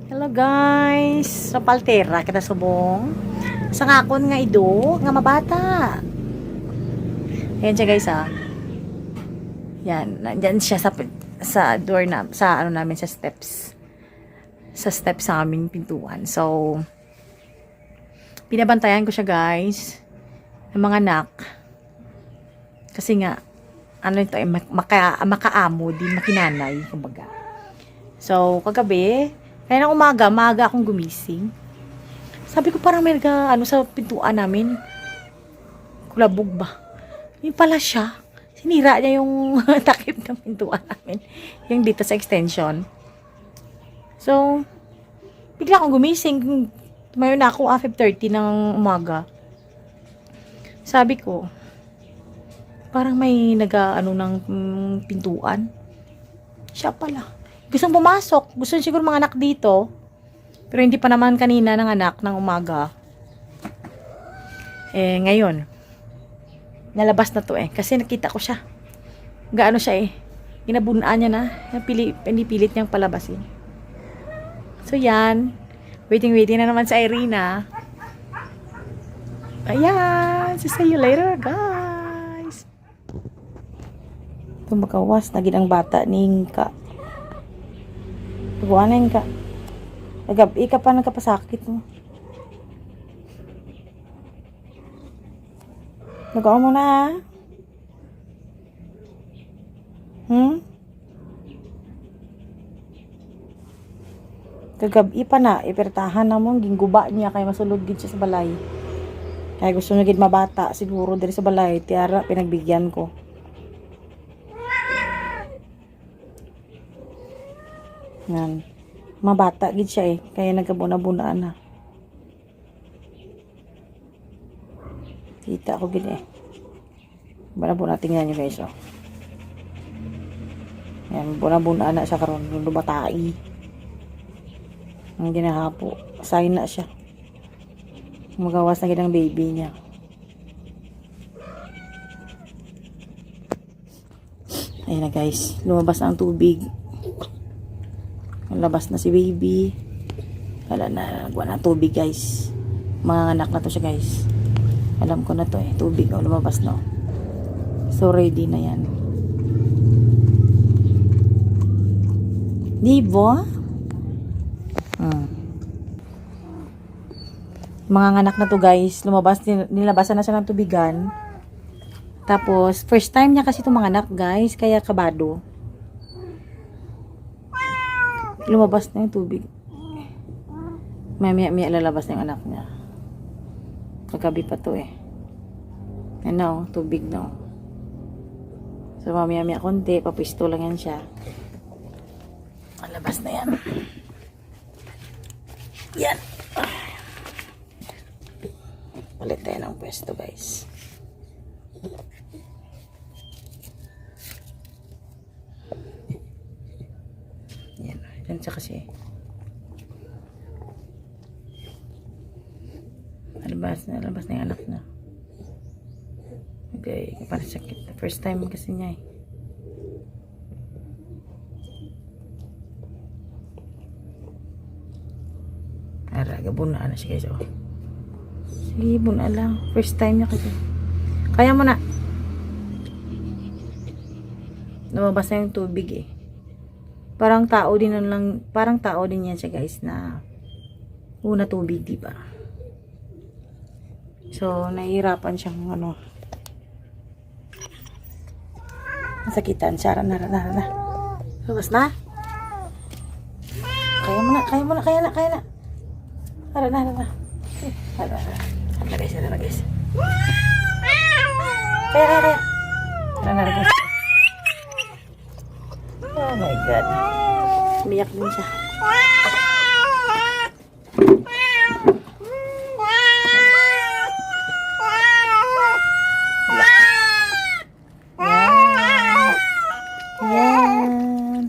Hello guys, sa paltera kita subong. Sa ngakon nga ido, nga mabata. Ayan siya guys Yan, nandyan siya sa door na, sa ano namin, sa steps. Sa steps sa aming pintuan. So, pinabantayan ko siya guys, ng mga anak. Kasi nga, ano ito, makaamo din, makinanay, kumbaga. So, kagabi, kaya ng maaga akong gumising. Sabi ko parang may sa pintuan namin. Kulabog ba? Yung pala siya. Sinira niya yung takip ng pintuan namin. Yung dito sa extension. So, bigla akong gumising. Tumayo na ako 5:30 ng umaga. Sabi ko, parang may ng pintuan. Siya pala. Gustong pumasok. Gusto siguro mga anak dito. Pero hindi pa naman kanina ng anak ng umaga. Ngayon. Nalabas na to kasi nakita ko siya. Gaano siya Ginabunaan niya na. Pinipilit niyang palabasin. So yan. Waiting na naman sa Irina. Ayan. See you later guys. Tumakawas. Naging ang bata ning ka. Pagwanan ka. Nagabi ka pa nagkapasakit mo. Nagawa mo na Kagabi pa na. Ipertahan na mo. Gingguba niya kaya masulod din siya sa balay. Kaya gusto niya gid mabata. Siguro diri sa balay. Tiara pinagbigyan ko. Yan. Mabata gid siya kaya nagkabuna-bunaan na. Kita ko gid Buna-buna tingnan niyo guys Yan, buna-bunaan na siya karon, lubatai. Ang ginahapo, sign na siya. Magawas na gid ang baby niya. Ayun na guys, lumabas na ang tubig. Labas na si baby. Wala na, nagwa na tubig guys. Mga anak na to siya guys. Alam ko na to tubig lumabas na. So ready na yan. Diba? Mga anak na to guys. Lumabas, nilabasan na siya ng tubigan. Tapos, first time niya kasi itong mga anak guys. Kaya kabado. Lumabas na yung tubig. Maya lalabas na yung anak niya. Kagabi pa to Ano, tubig na. So, maya konti. Papisto lang yan siya. Malabas na yan. Yan. Palit tayo ng pwesto guys. Yan siya kasi. Nalabas na yung anak na. Okay, parang sakit. First time kasi niya Gabunaan na siya guys Sige, buna lang. First time niya kasi. Kaya mo na. Lumabas na yung tubig Parang tao din yan siya guys na una tubig, diba? So, nahihirapan siyang nasakitan siya. Na. Labas na. Kaya mo na. Tara na. Guys. Kaya. Tara na guys. Oh my God. Umiyak din siya. Yan.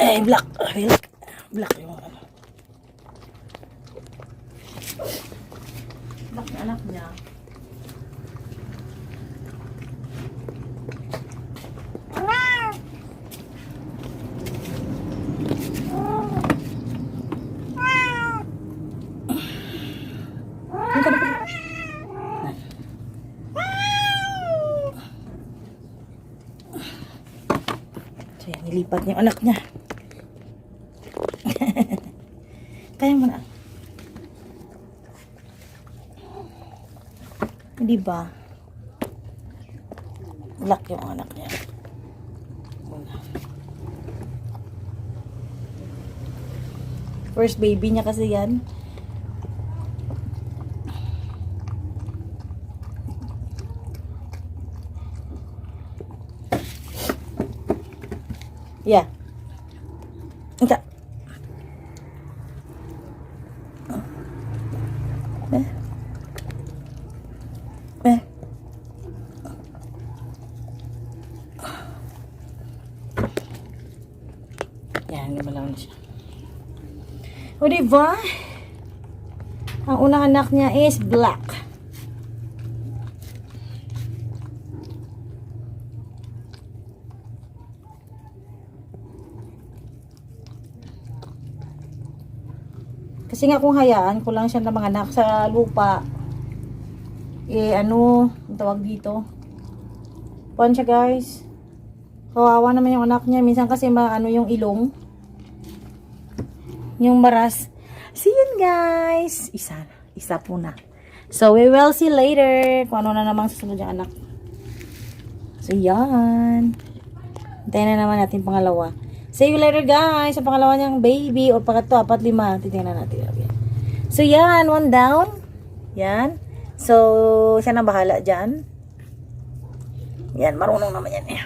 Eh, black. Black. Black yung ano. Black na anak niya. So yan, nilipat niya yung anak niya. Kaya mo na. Hindi ba? Black yung anak niya. First baby niya kasi yan. Yeah. Enggak. Yan, lumalaw na siya. O, diba? Ang unang anak niya is black. Kasi nga kung hayaan ko lang siya na mga anak sa lupa, eh ano, ang tawag dito. Puan siya guys. Kawawa naman yung anak niya. Minsan kasi ano yung ilong. Yung maras. See you guys. Isa po na. So we will see later kung ano na namang susunod yung anak. So yan. Hintayin na naman natin pangalawa. See you later guys. Sa pangalawa niyang baby o pangatlo, 4, 5. Titingnan natin. Okay. So yan, one down. Yan. So siya na bahala dyan. Yan, marunong naman yan eh.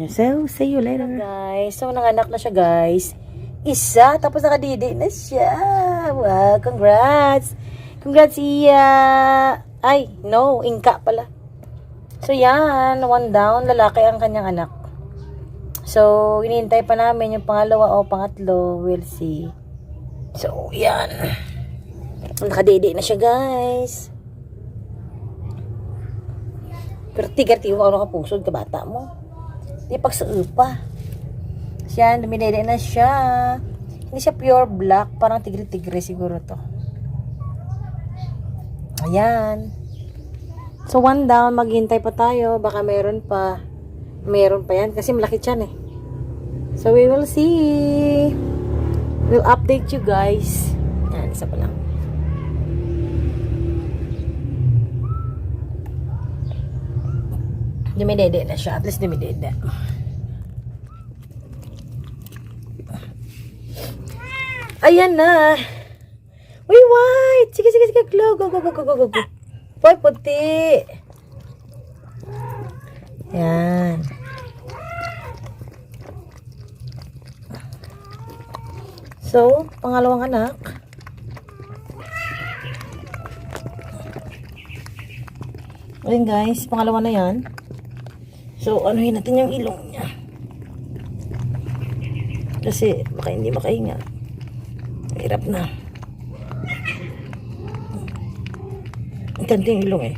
So, see you later guys. So nanganak na siya guys. Isa, tapos nakadidi na siya. Wow, congrats. Congrats Iya. Ay, no, Inka pala. So yan, one down, lalaki ang kanyang anak. So, hinihintay pa namin yung pangalawa o pangatlo. We'll see. So, yan. Nakadede na siya, guys. Pero tigar-tigo ka ano kapusod ka bata mo. Di pagsaupa. Yan, dumidede na siya. Hindi siya pure black. Parang tigre-tigre siguro to. Ayan. So, one down. Maghintay pa tayo. Baka meron pa. Meron pa yan. Kasi malaki tiyan eh. So, we will see. We'll update you guys. Yan, isa pa lang. Dumidede na siya. At least dumidede. Ayan na. Uy, white. Sige. Go. Boy, puti. Yan. So, pangalawang anak. Ayan guys, pangalawa na yan. So, anuhin natin yung ilong niya. Kasi, baka hindi makahinga. Hirap na. Ang ganda yung ilong eh.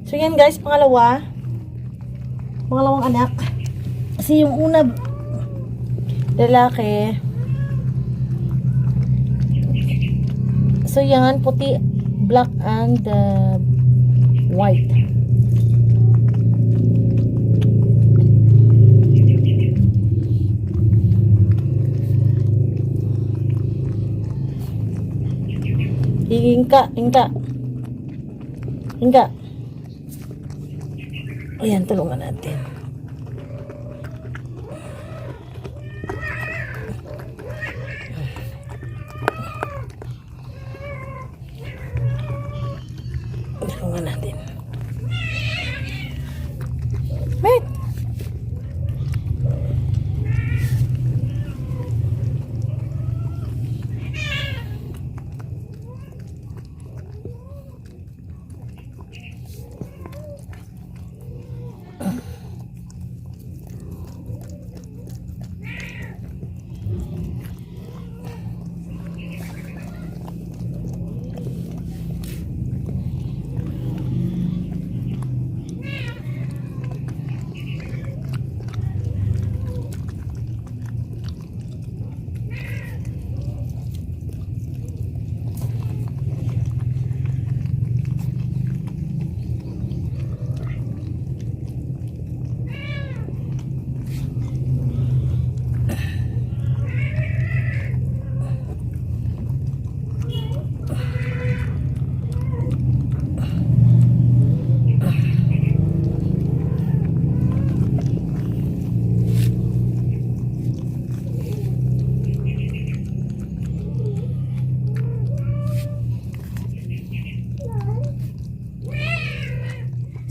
So, yan guys, pangalawang anak. Kasi yung una, lalaki. So, yan, puti, black, and white. Hingga. Ayan, tulungan natin. Tulungan natin. Wait.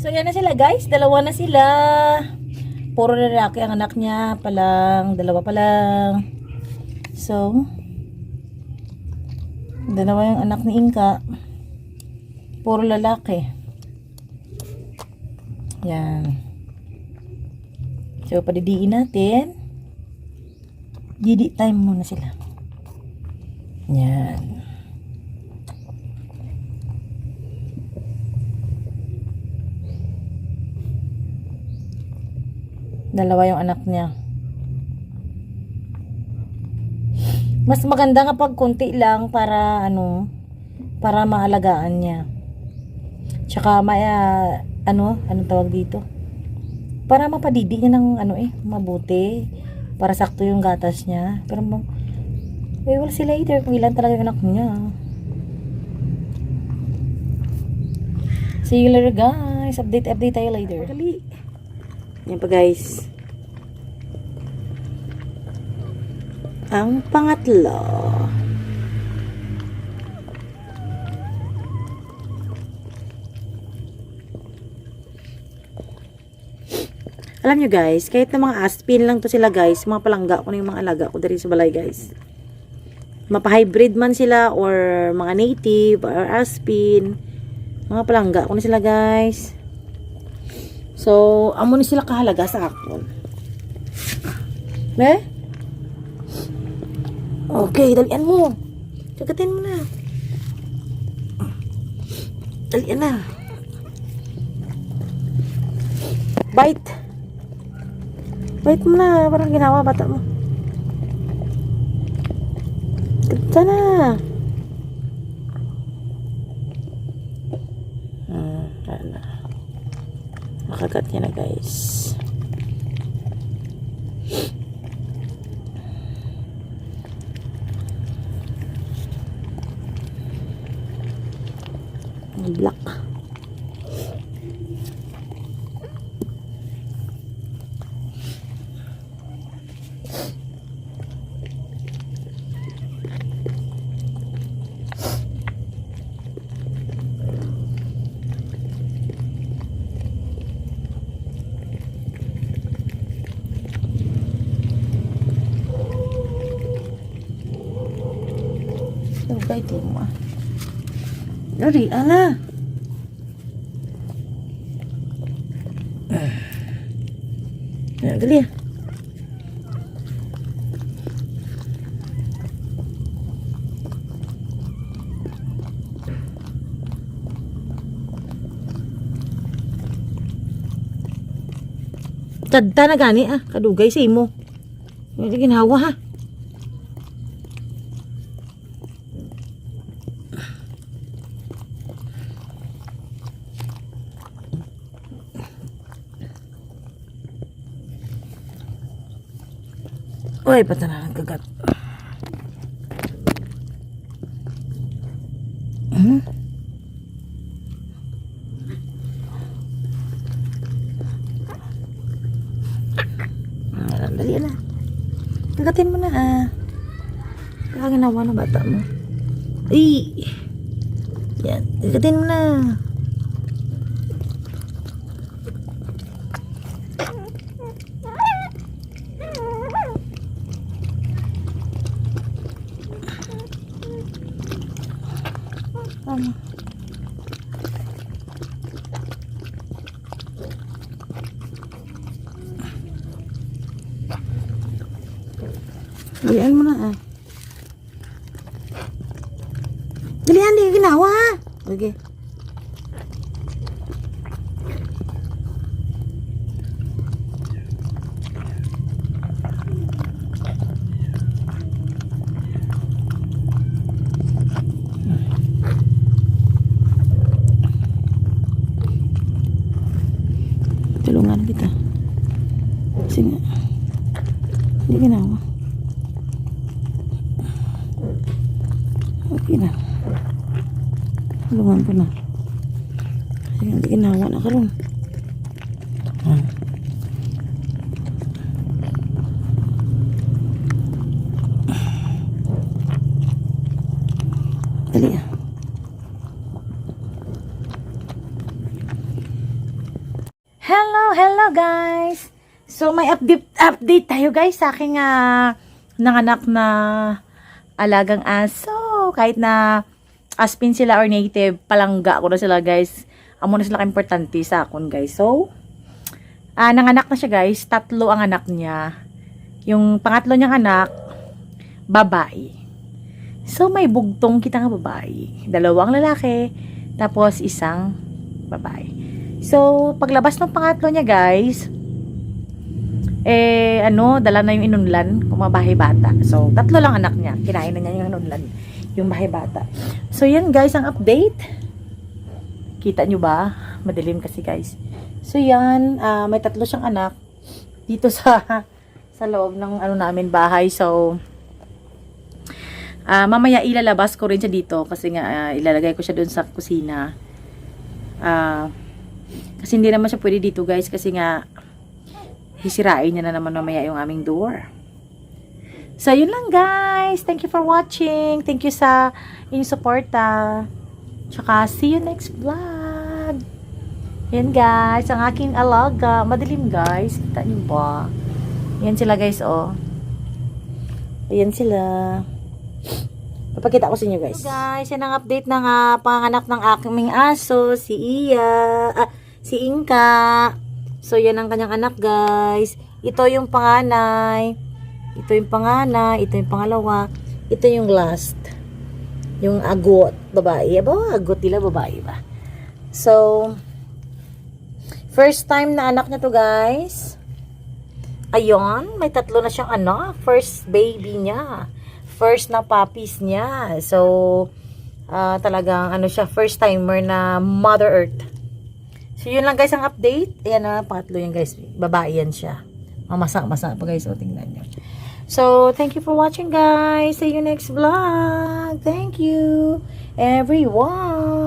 So, yan na sila guys. Dalawa na sila. Puro lalaki ang anak niya. Dalawa pa lang. So, dalawa yung anak ni Inka. Puro lalaki. Yan. So, padidiin natin. Didi time muna sila. Yan. Dalawa yung anak niya. Mas maganda nga pag konti lang para para maalagaan niya. Tsaka anong tawag dito? Para mapadidi niya ng mabuti. Para sakto yung gatas niya. Pero we'll see later kung ilan talaga yung anak niya. See you later guys. Update tayo later. Dali. Yan pa guys. Ang pangatlo. Alam nyo guys, kahit na mga aspin lang to sila guys, mga palangga ko na yung mga alaga ko dari sa balay guys. Mapa-hybrid man sila or mga native or aspin, mga palangga ko na sila guys. So, amo ni sila kahalaga sa akon. Ne? Okay, dalian mo. Kagatin mo na. Dalian na. Bite. Bite mo na. Parang ginawa bata mo. Ganda na. Nakagat niya na guys. Black. Kahit mo Dari, ana. Dali. Tadta na gani kadugay sa imo. Hindi ginawa ha. Uy, pata na ng kagat. Dali na. Kagatin mo na Kaya ginawa ng bata mo. Ay! Yan. Kagatin mo na. Dalian mo na Dalian, di ginawa Okay. Tulungan kita. Kasi nga hindi ginawa. Okay na. Tulungan ko na. Kasi hindi ginawa na karon. Dali Hello guys! So may update tayo guys sa aking nanganak na alagang aso. Kahit na aspin sila or native, palangga ko na sila guys. Amo na sila importante sa akon guys. So, nanganak na siya guys. 3 ang anak niya. Yung pangatlo niyang anak, babae. So may bugtong kita nga babae. 2 lalaki, tapos 1 babae. So, paglabas ng pangatlo niya, guys, dala na yung inunlan, kung mabahay bata. So, 3 lang anak niya. Kinain na niya yung inunlan, yung bahay bata. So, yan, guys, ang update. Kita nyo ba? Madilim kasi, guys. So, yan, may 3 siyang anak dito sa loob ng namin bahay. So, mamaya ilalabas ko rin siya dito kasi nga ilalagay ko siya dun sa kusina. Kasi hindi naman siya pwede dito guys kasi nga hisirain niya na naman mamaya yung aming door. So yun lang guys. Thank you for watching. Thank you sa inyong suporta. Tsaka see you next vlog. Yan guys. Ang aking alaga. Madilim guys. Kita niyo ba? Yan sila guys oh. Ayan sila. Papakita ko sa inyo guys. So guys, yan ang update ng panganak ng aking aso. Si si Inka. So, yan ang kanyang anak, guys. Ito yung panganay. Ito yung panganay. Ito yung pangalawa. Ito yung last. Yung agot. Babae. Aba, agot nila babae ba? So, first time na anak niya to, guys. Ayun. May 3 na siyang anak. First baby niya. First na puppies niya. So, talagang, siya, first timer na Mother Earth. So, yun lang guys ang update. Ayan na, pangatlo yan guys. Babae yan siya. Mamasa pa guys. O, tingnan nyo. So, thank you for watching guys. See you next vlog. Thank you, everyone.